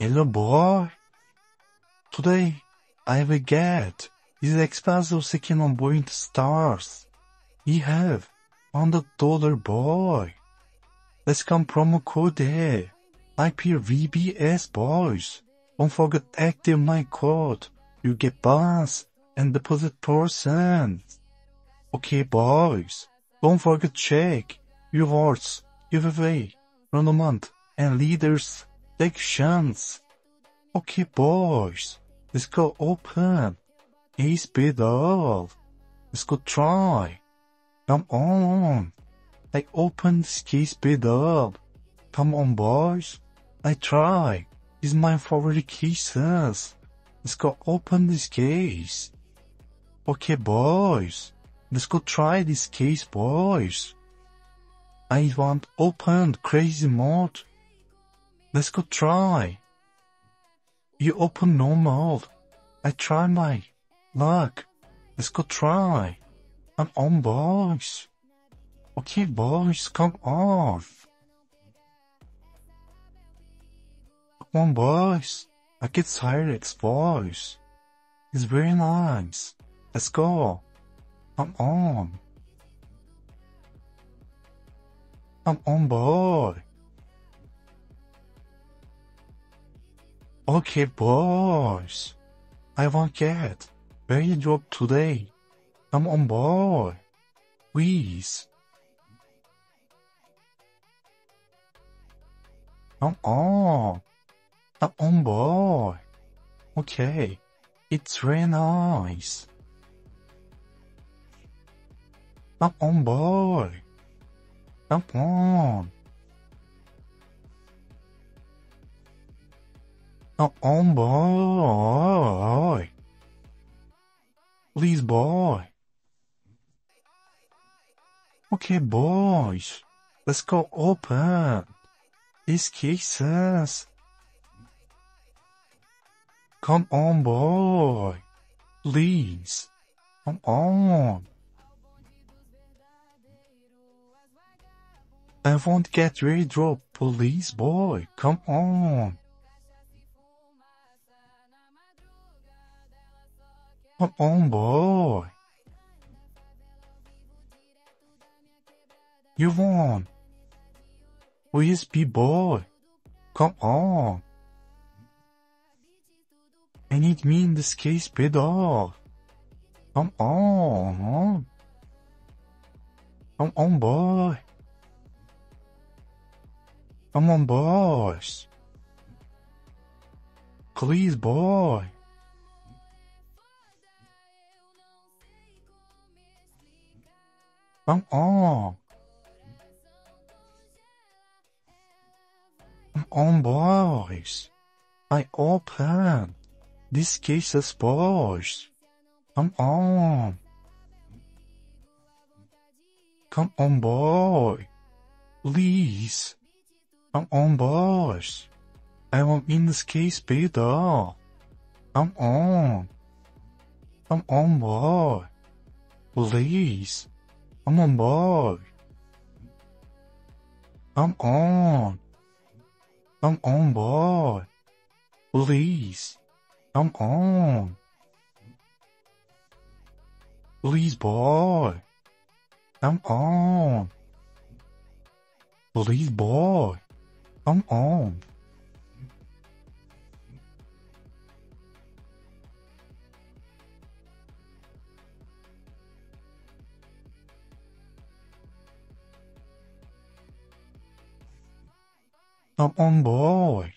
Hello boy. Today, I will get this expensive skin on Bountystars. We have $100 boy. Let's come promo code there. Type here VBS boys. Don't forget active my code. You get bonus and deposit percent. Okay boys. Don't forget check rewards, giveaway, tournament and leaders sections. Okay boys. Let's go open. Ace bid all. Let's go try. Come on. I opened this case bid all. Come on boys. I try. This is my favorite cases. Let's go open this case. Okay boys. Let's go try this case boys. I want open crazy mode. Let's go try. You open normal. I try my luck. Let's go try. I'm on boys. Okay boys, come on. Come on boys. I get tired boys. It's very nice. Let's go. Come on. Come on boy. Okay boys. I won't get very job today. Come on boy. Please. Come on. Come on boy. Okay. It's very nice. Come on boy. Come on. Come on boy. Please boy. Okay boys. Let's go open these cases. Come on boy. Please. Come on. I won't get very drop, please boy. Come on. Come on boy. You won. Please be boy. Come on. I need me in this case bid off. Come on. Come on boy. Come on boys. Please boy. Come on. Come on boys. I open these cases boys. Come on. Come on boy. Please. Come on boys. I want in this case better. Come on. Come on boy. Please. Come on boy. Come on. Come on boy. Please. Come on. Please boy. Come on. Please boy. Come on. Come on boy.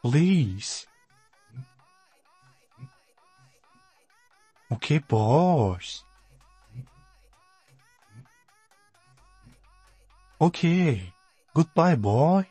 Please. Okay boys. Okay. Goodbye boy.